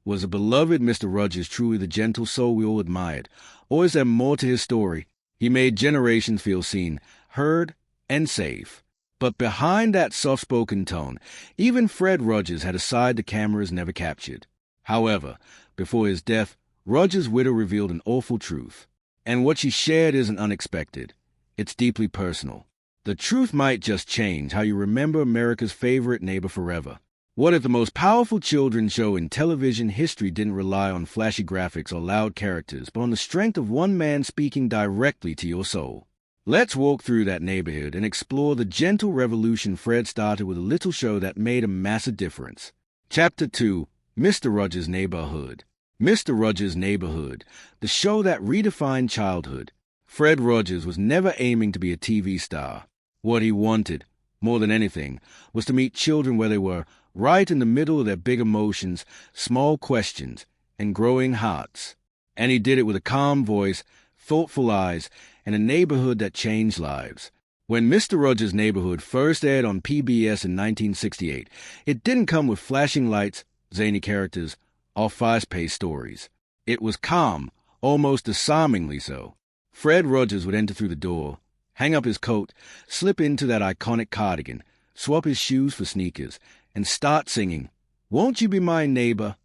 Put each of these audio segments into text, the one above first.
Was a beloved Mr. Rogers truly the gentle soul we all admired? Or is there more to his story? He made generations feel seen, heard, and safe. But behind that soft-spoken tone, even Fred Rogers had a side the cameras never captured. However, before his death, Rogers' widow revealed an awful truth. And what she shared isn't unexpected. It's deeply personal. The truth might just change how you remember America's favorite neighbor forever. What if the most powerful children's show in television history didn't rely on flashy graphics or loud characters, but on the strength of one man speaking directly to your soul? Let's walk through that neighborhood and explore the gentle revolution Fred started with a little show that made a massive difference. Chapter 2, Mr. Rogers' Neighborhood. Mr. Rogers' Neighborhood, the show that redefined childhood. Fred Rogers was never aiming to be a TV star. What he wanted, more than anything, was to meet children where they were, right in the middle of their big emotions, small questions, and growing hearts. And he did it with a calm voice, thoughtful eyes, and a neighborhood that changed lives. When Mr. Rogers' Neighborhood first aired on PBS in 1968, it didn't come with flashing lights, zany characters, or fast-paced stories. It was calm, almost disarmingly so. Fred Rogers would enter through the door, hang up his coat, slip into that iconic cardigan, swap his shoes for sneakers, and start singing, "Won't You Be My Neighbor?"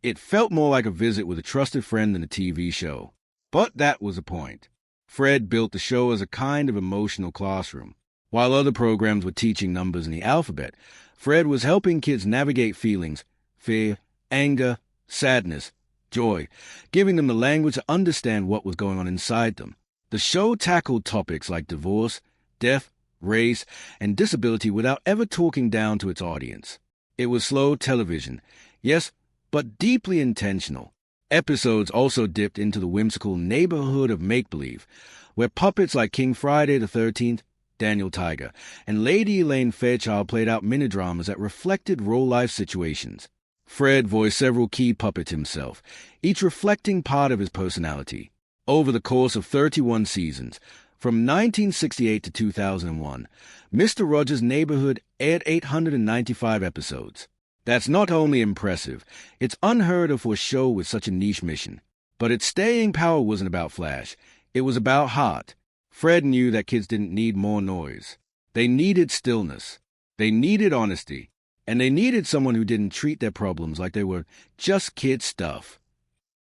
It felt more like a visit with a trusted friend than a TV show. But that was the point. Fred built the show as a kind of emotional classroom. While other programs were teaching numbers in the alphabet, Fred was helping kids navigate feelings, fear, anger, sadness, joy, giving them the language to understand what was going on inside them. The show tackled topics like divorce, death, race, and disability without ever talking down to its audience. It was slow television, yes, but deeply intentional. Episodes also dipped into the whimsical neighborhood of make-believe, where puppets like King Friday the 13th, Daniel Tiger, and Lady Elaine Fairchild played out mini-dramas that reflected real-life situations. Fred voiced several key puppets himself, each reflecting part of his personality. Over the course of 31 seasons, from 1968 to 2001, Mr. Rogers' Neighborhood aired 895 episodes. That's not only impressive, it's unheard of for a show with such a niche mission. But its staying power wasn't about flash. It was about heart. Fred knew that kids didn't need more noise. They needed stillness. They needed honesty. And they needed someone who didn't treat their problems like they were just kid stuff.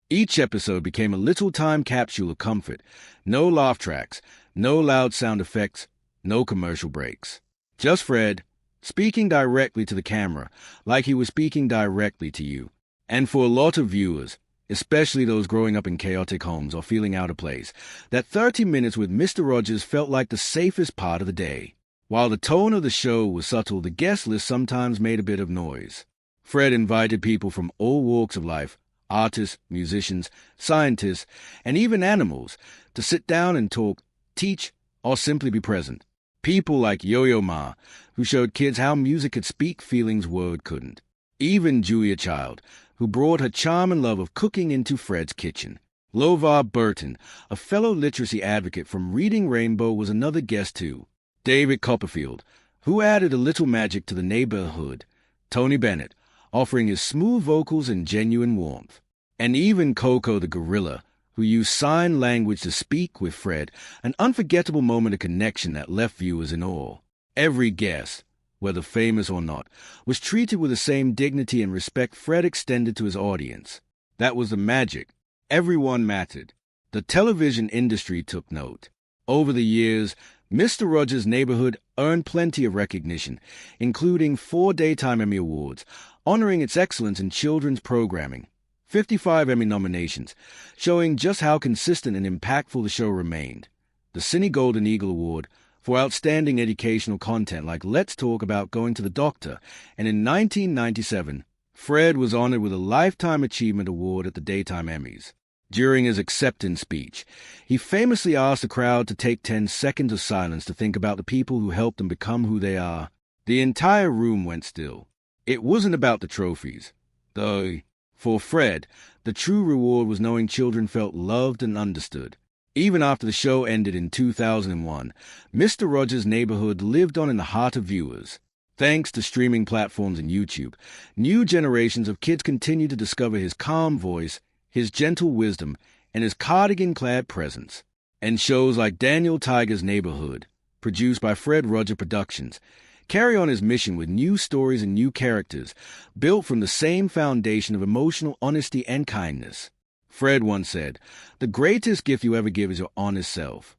Each episode became a little time capsule of comfort. No laugh tracks, no loud sound effects, no commercial breaks. Just Fred, speaking directly to the camera, like he was speaking directly to you. And for a lot of viewers, especially those growing up in chaotic homes or feeling out of place, that 30 minutes with Mr. Rogers felt like the safest part of the day. While the tone of the show was subtle, the guest list sometimes made a bit of noise. Fred invited people from all walks of life, artists, musicians, scientists, and even animals, to sit down and talk, teach, or simply be present. People like Yo-Yo Ma, who showed kids how music could speak feelings word couldn't. Even Julia Child, who brought her charm and love of cooking into Fred's kitchen. LeVar Burton, a fellow literacy advocate from Reading Rainbow, was another guest too. David Copperfield, who added a little magic to the neighborhood. Tony Bennett, offering his smooth vocals and genuine warmth. And even Coco the gorilla, who used sign language to speak with Fred, an unforgettable moment of connection that left viewers in awe. Every guest, whether famous or not, was treated with the same dignity and respect Fred extended to his audience. That was the magic. Everyone mattered. The television industry took note. Over the years, Mr. Rogers' Neighborhood earned plenty of recognition, including 4 Daytime Emmy Awards, honoring its excellence in children's programming, 55 Emmy nominations, showing just how consistent and impactful the show remained, the Cine Golden Eagle Award for outstanding educational content like Let's Talk About Going to the Doctor, and in 1997, Fred was honored with a Lifetime Achievement Award at the Daytime Emmys. During his acceptance speech, he famously asked the crowd to take 10 seconds of silence to think about the people who helped them become who they are. The entire room went still. It wasn't about the trophies, though for Fred, the true reward was knowing children felt loved and understood. Even after the show ended in 2001, Mr. Rogers' Neighborhood lived on in the heart of viewers. Thanks to streaming platforms and YouTube, new generations of kids continue to discover his calm voice, his gentle wisdom, and his cardigan-clad presence. And shows like Daniel Tiger's Neighborhood, produced by Fred Rogers Productions, carry on his mission with new stories and new characters, built from the same foundation of emotional honesty and kindness. Fred once said, "The greatest gift you ever give is your honest self."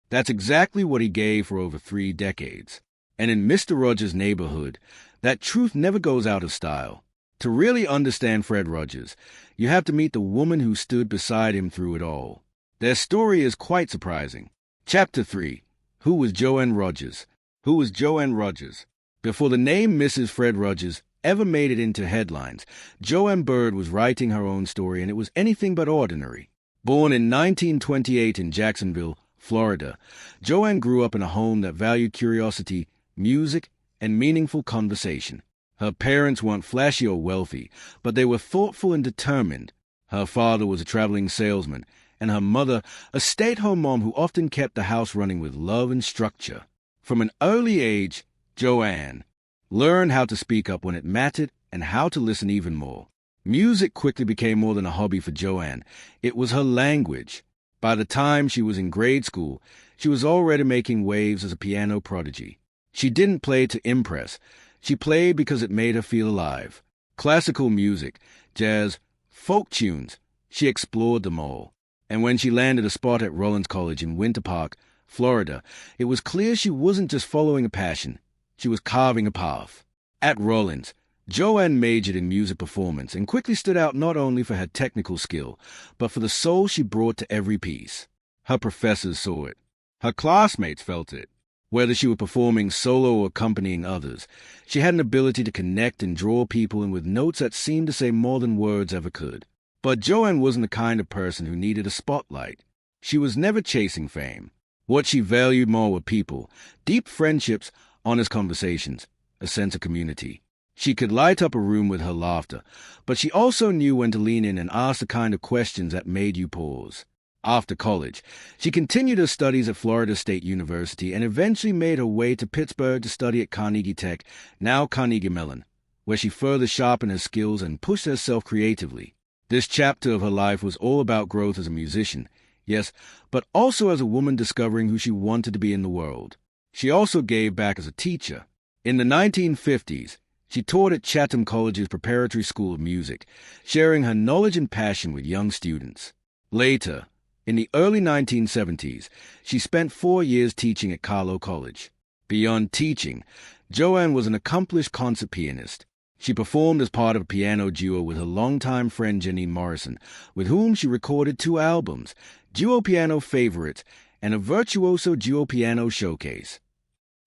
That's exactly what he gave for over 3 decades. And in Mr. Rogers' Neighborhood, that truth never goes out of style. To really understand Fred Rogers, you have to meet the woman who stood beside him through it all. Their story is quite surprising. Chapter 3. Who was Joanne Rogers? Who was Joanne Rogers? Before the name Mrs. Fred Rogers ever made it into headlines, Joanne Bird was writing her own story, and it was anything but ordinary. Born in 1928 in Jacksonville, Florida, Joanne grew up in a home that valued curiosity, music, and meaningful conversation. Her parents weren't flashy or wealthy, but they were thoughtful and determined. Her father was a traveling salesman, and her mother a stay-at-home mom who often kept the house running with love and structure. From an early age, Joanne learned how to speak up when it mattered and how to listen even more. Music quickly became more than a hobby for Joanne. It was her language. By the time she was in grade school, she was already making waves as a piano prodigy. She didn't play to impress. She played because it made her feel alive. Classical music, jazz, folk tunes, she explored them all. And when she landed a spot at Rollins College in Winter Park, Florida, it was clear she wasn't just following a passion. She was carving a path. At Rollins, Joanne majored in music performance and quickly stood out not only for her technical skill, but for the soul she brought to every piece. Her professors saw it. Her classmates felt it. Whether she was performing solo or accompanying others, she had an ability to connect and draw people in with notes that seemed to say more than words ever could. But Joanne wasn't the kind of person who needed a spotlight. She was never chasing fame. What she valued more were people, deep friendships, honest conversations, a sense of community. She could light up a room with her laughter, but she also knew when to lean in and ask the kind of questions that made you pause. After college, she continued her studies at Florida State University and eventually made her way to Pittsburgh to study at Carnegie Tech, now Carnegie Mellon, where she further sharpened her skills and pushed herself creatively. This chapter of her life was all about growth as a musician, yes, but also as a woman discovering who she wanted to be in the world. She also gave back as a teacher. In the 1950s, she taught at Chatham College's Preparatory School of Music, sharing her knowledge and passion with young students. Later, in the early 1970s, she spent 4 years teaching at Carlow College. Beyond teaching, Joanne was an accomplished concert pianist. She performed as part of a piano duo with her longtime friend Janine Morrison, with whom she recorded 2 albums, Duo Piano Favorites, and a Virtuoso Duo Piano Showcase.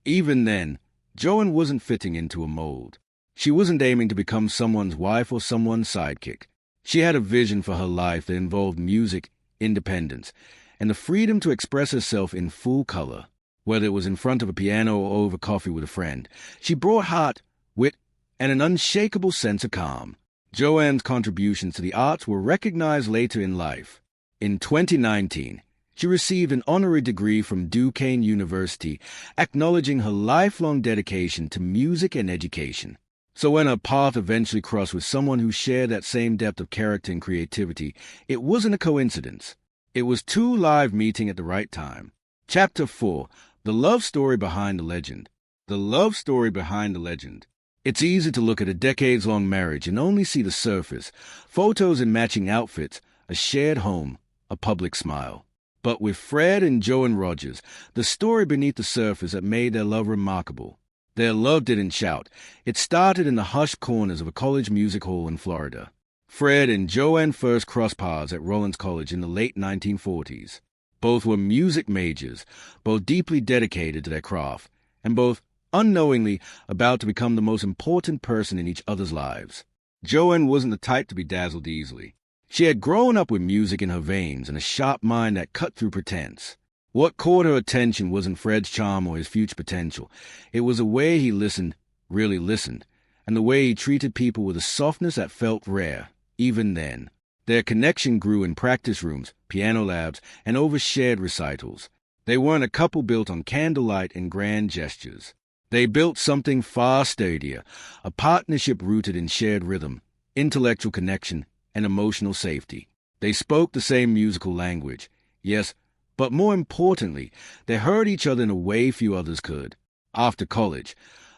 Even then, Joanne wasn't fitting into a mold. She wasn't aiming to become someone's wife or someone's sidekick. She had a vision for her life that involved music, independence, and the freedom to express herself in full color. Whether it was in front of a piano or over coffee with a friend, she brought heart, wit, and an unshakable sense of calm. Joanne's contributions to the arts were recognized later in life. In 2019, she received an honorary degree from Duquesne University, acknowledging her lifelong dedication to music and education. So when her path eventually crossed with someone who shared that same depth of character and creativity, it wasn't a coincidence. It was 2 live meeting at the right time. Chapter 4. The Love Story Behind the Legend. The Love Story Behind the Legend. It's easy to look at a decades-long marriage and only see the surface, photos in matching outfits, a shared home, a public smile. But with Fred and Joanne Rogers, the story beneath the surface that made their love remarkable. Their love didn't shout. It started in the hushed corners of a college music hall in Florida. Fred and Joanne first crossed paths at Rollins College in the late 1940s. Both were music majors, both deeply dedicated to their craft, and both unknowingly about to become the most important person in each other's lives. Joanne wasn't the type to be dazzled easily. She had grown up with music in her veins and a sharp mind that cut through pretense. What caught her attention wasn't Fred's charm or his future potential. It was the way he listened, really listened, and the way he treated people with a softness that felt rare, even then. Their connection grew in practice rooms, piano labs, and over shared recitals. They weren't a couple built on candlelight and grand gestures. They built something far sturdier, a partnership rooted in shared rhythm, intellectual connection, and emotional safety. They spoke the same musical language, yes, but more importantly, they heard each other in a way few others could. After college,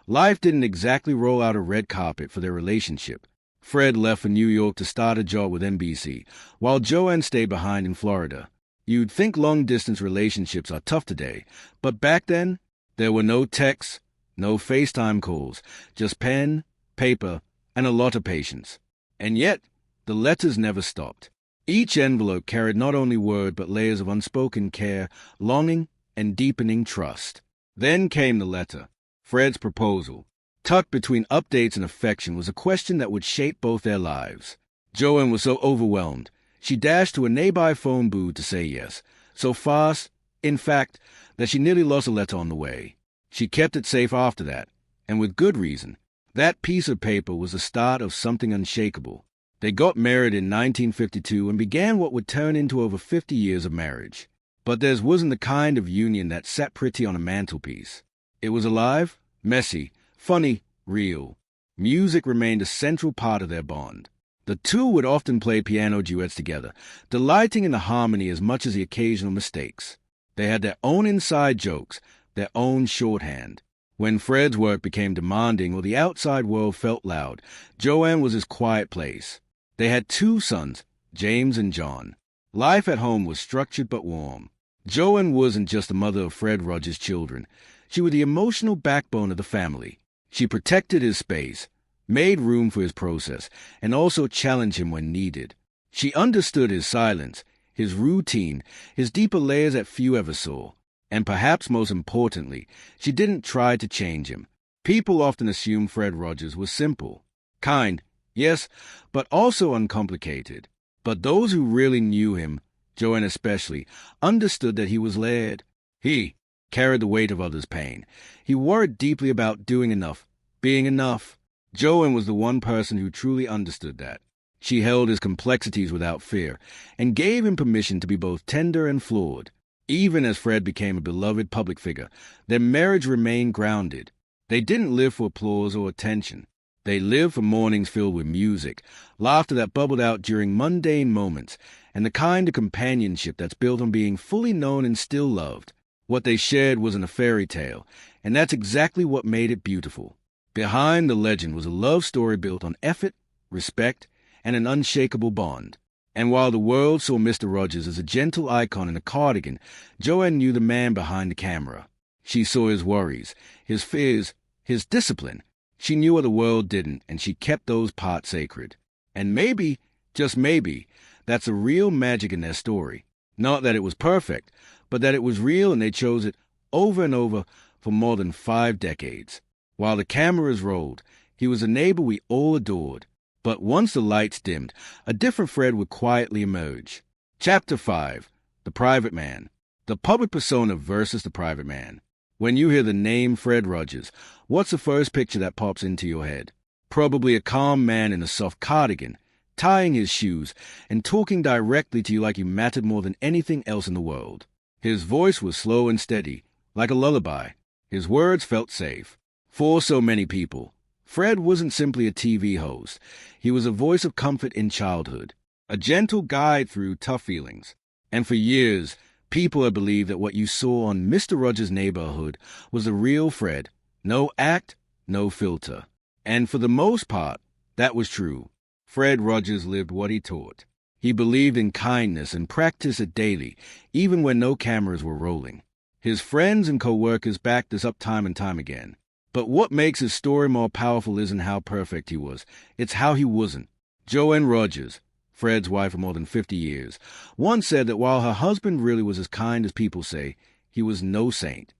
life didn't exactly roll out a red carpet for their relationship. Fred left for New York to start a job with NBC, while Joanne stayed behind in Florida. You'd think long-distance relationships are tough today, but back then, there were no texts, no FaceTime calls, just pen, paper, and a lot of patience. And yet, the letters never stopped. Each envelope carried not only word but layers of unspoken care, longing, and deepening trust. Then came the letter, Fred's proposal. Tucked between updates and affection was a question that would shape both their lives. Joanne was so overwhelmed, she dashed to a nearby phone booth to say yes, so fast, in fact, that she nearly lost a letter on the way. She kept it safe after that, and with good reason. That piece of paper was the start of something unshakable. They got married in 1952 and began what would turn into over 50 years of marriage. But theirs wasn't the kind of union that sat pretty on a mantelpiece. It was alive, messy, funny, real. Music remained a central part of their bond. The two would often play piano duets together, delighting in the harmony as much as the occasional mistakes. They had their own inside jokes, their own shorthand. When Fred's work became demanding or the outside world felt loud, Joanne was his quiet place. They had 2 sons, James and John. Life at home was structured but warm. Joanne wasn't just the mother of Fred Rogers' children. She was the emotional backbone of the family. She protected his space, made room for his process, and also challenged him when needed. She understood his silence, his routine, his deeper layers that few ever saw. And perhaps most importantly, she didn't try to change him. People often assume Fred Rogers was simple. Kind, yes, but also uncomplicated. But those who really knew him, Joanne especially, understood that he was layered. He carried the weight of others' pain. He worried deeply about doing enough, being enough. Joanne was the one person who truly understood that. She held his complexities without fear, and gave him permission to be both tender and flawed. Even as Fred became a beloved public figure, their marriage remained grounded. They didn't live for applause or attention. They lived for mornings filled with music, laughter that bubbled out during mundane moments, and the kind of companionship that's built on being fully known and still loved. What they shared wasn't a fairy tale, and that's exactly what made it beautiful. Behind the legend was a love story built on effort, respect, and an unshakable bond. And while the world saw Mr. Rogers as a gentle icon in a cardigan, Joanne knew the man behind the camera. She saw his worries, his fears, his discipline. She knew what the world didn't, and she kept those parts sacred. And maybe, just maybe, that's the real magic in their story. Not that it was perfect, but that it was real and they chose it over and over for more than 5 decades. While the cameras rolled, he was a neighbor we all adored. But once the lights dimmed, a different Fred would quietly emerge. Chapter 5. The Private Man. The public persona versus the private man. When you hear the name Fred Rogers, what's the first picture that pops into your head? Probably a calm man in a soft cardigan, tying his shoes, and talking directly to you like you mattered more than anything else in the world. His voice was slow and steady, like a lullaby. His words felt safe. For so many people, Fred wasn't simply a TV host. He was a voice of comfort in childhood, a gentle guide through tough feelings. And for years, people had believed that what you saw on Mr. Rogers' Neighborhood was the real Fred. No act, no filter. And for the most part, that was true. Fred Rogers lived what he taught. He believed in kindness and practiced it daily, even when no cameras were rolling. His friends and co-workers backed this up time and time again. But what makes his story more powerful isn't how perfect he was. It's how he wasn't. Joanne Rogers, Fred's wife for more than 50 years, once said that while her husband really was as kind as people say, he was no saint.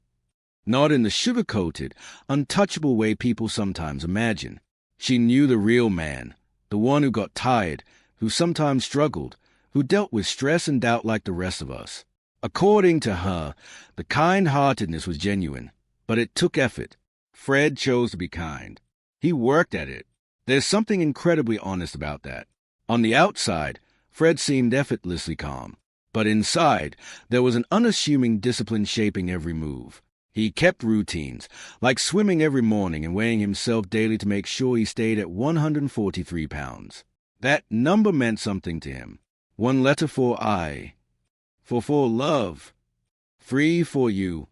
Not in the sugar-coated, untouchable way people sometimes imagine. She knew the real man, the one who got tired, who sometimes struggled, who dealt with stress and doubt like the rest of us. According to her, the kind-heartedness was genuine, but it took effort. Fred chose to be kind. He worked at it. There's something incredibly honest about that. On the outside, Fred seemed effortlessly calm. But inside, there was an unassuming discipline shaping every move. He kept routines, like swimming every morning and weighing himself daily to make sure he stayed at 143 pounds. That number meant something to him. One letter for I, for love, free for you.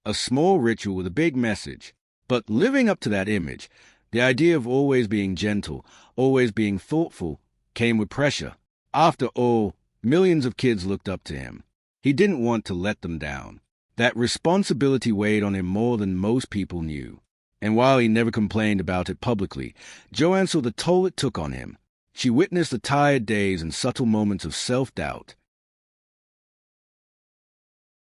A small ritual with a big message. But living up to that image, the idea of always being gentle, always being thoughtful, came with pressure. After all, millions of kids looked up to him. He didn't want to let them down. That responsibility weighed on him more than most people knew. And while he never complained about it publicly, Joanne saw the toll it took on him. She witnessed the tired days and subtle moments of self-doubt.